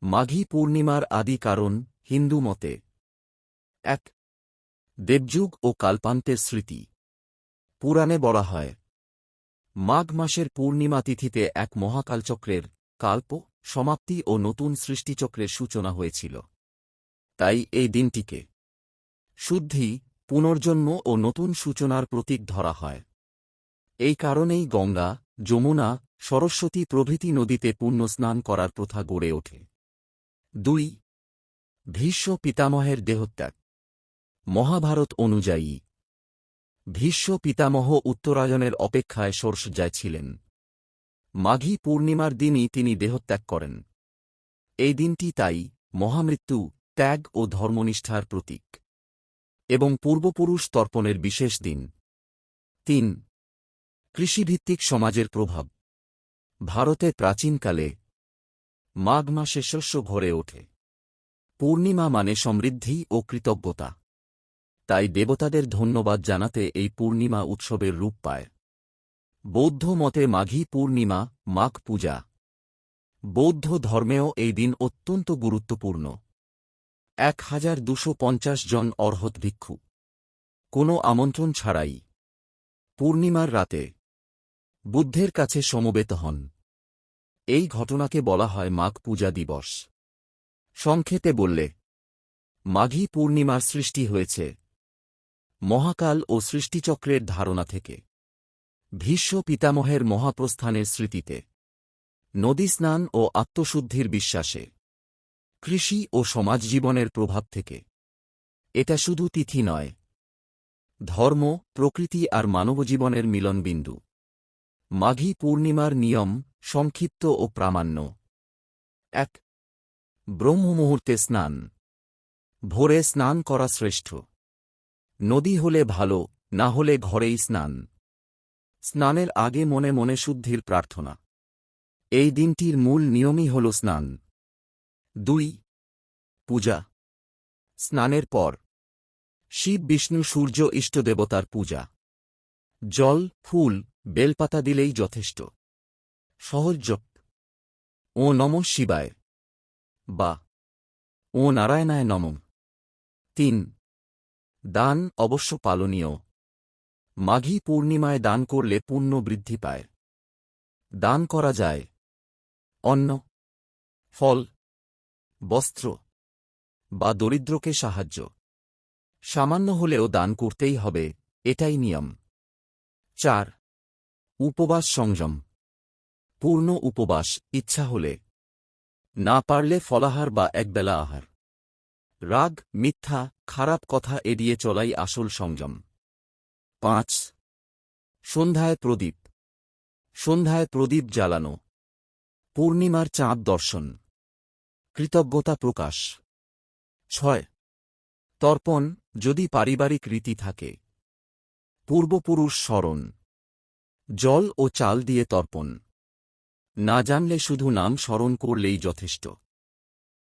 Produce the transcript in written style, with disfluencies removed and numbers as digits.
মাঘী পূর্ণিমার আদি কারণ হিন্দু মতে ১. দেবযুগ ও কালপান্তের স্মৃতি। পুরাণে বলা হয়, মাঘ মাসের পূর্ণিমা তিথিতে এক মহাকালচক্রের কাল্প সমাপ্তি ও নতুন সৃষ্টিচক্রের সূচনা হয়েছিল। তাই এই দিনটিকে শুদ্ধি, পুনর্জন্ম ও নতুন সূচনার প্রতীক ধরা হয়। এই কারণেই গঙ্গা, যমুনা, সরস্বতী প্রভৃতি নদীতে পুণ্যস্নান করার প্রথা গড়ে ওঠে। ২. ভীষ্ম পিতামহের দেহত্যাগ। মহাভারত অনুযায়ী ভীষ্ম পিতামহ উত্তরায়ণের অপেক্ষায় সরসজ্জায় ছিলেন। মাঘী পূর্ণিমার দিনই তিনি দেহত্যাগ করেন। এই দিনটি তাই মহামৃত্যু, ত্যাগ ও ধর্মনিষ্ঠার প্রতীক এবং পূর্বপুরুষ তর্পণের বিশেষ দিন। ৩. কৃষিভিত্তিক সমাজের প্রভাব। ভারতে প্রাচীনকালে মাঘ মাসে শস্য ভরে ওঠে। পূর্ণিমা মানে সমৃদ্ধি ও কৃতজ্ঞতা। তাই দেবতাদের ধন্যবাদ জানাতে এই পূর্ণিমা উৎসবের রূপ পায়। বৌদ্ধ মতে মাঘী পূর্ণিমা মাঘ পূজা। বৌদ্ধ ধর্মেও এই দিন অত্যন্ত গুরুত্বপূর্ণ। 1250 জন অর্হত ভিক্ষু কোনো আমন্ত্রণ ছাড়াই পূর্ণিমার রাতে বুদ্ধের কাছে সমবেত হন। এই ঘটনাকে বলা হয় মাঘ পূজা দিবস। সংক্ষেপে বললে, মাঘী পূর্ণিমার সৃষ্টি হয়েছে মহাকাল ও সৃষ্টিচক্রের ধারণা থেকে, ভীষ্ম পিতামহের মহাপ্রস্থানের স্মৃতিতে, নদী স্নান ও আত্মশুদ্ধির বিশ্বাসে, কৃষি ও সমাজজীবনের প্রভাব থেকে। এটা শুধু তিথি নয়, ধর্ম, প্রকৃতি আর মানবজীবনের মিলনবিন্দু। মাঘী পূর্ণিমার নিয়ম সংক্ষিপ্ত ও প্রামাণ্য। ১. ব্রহ্মমুহূর্তে স্নান। ভোরে স্নান করা শ্রেষ্ঠ। নদী হলে ভালো, না হলে ঘরেই স্নান। স্নানের আগে মনে মনে শুদ্ধির প্রার্থনা। এই দিনটির মূল নিয়মই হল স্নান। ২. পূজা। স্নানের পর শিব, বিষ্ণু, সূর্য ইষ্টদেবতার পূজা। জল, ফুল, বেলপাতা দিলেই যথেষ্ট। সহজ জপ ও নমঃ শিবায় বা ও নারায়ণায় নমঃ। ৩. দান অবশ্য পালনীয়। মাঘী পূর্ণিমায় দান করলে পুণ্য বৃদ্ধি পায়। দান করা যায় অন্ন, ফল, বস্ত্র বা দরিদ্রকে সাহায্য। সামান্য হলেও দান করতেই হবে, এটাই নিয়ম। ৪. উপবাস সংযম। পূর্ণ উপবাস, ইচ্ছা হলে, না পারলে ফলাহার বা একবেলা আহার। রাগ, মিথ্যা, খারাপ কথা এড়িয়ে চলাই আসল সংযম। ৫. সন্ধ্যায় প্রদীপ। সন্ধ্যায় প্রদীপ জ্বালানো, পূর্ণিমার চাঁদ দর্শন, কৃতজ্ঞতা প্রকাশ। ৬. তর্পণ, যদি পারিবারিক রীতি থাকে। পূর্বপুরুষ স্মরণ, জল ও চাল দিয়ে তর্পণ। না জানলে শুধু নাম স্মরণ করলেই যথেষ্ট।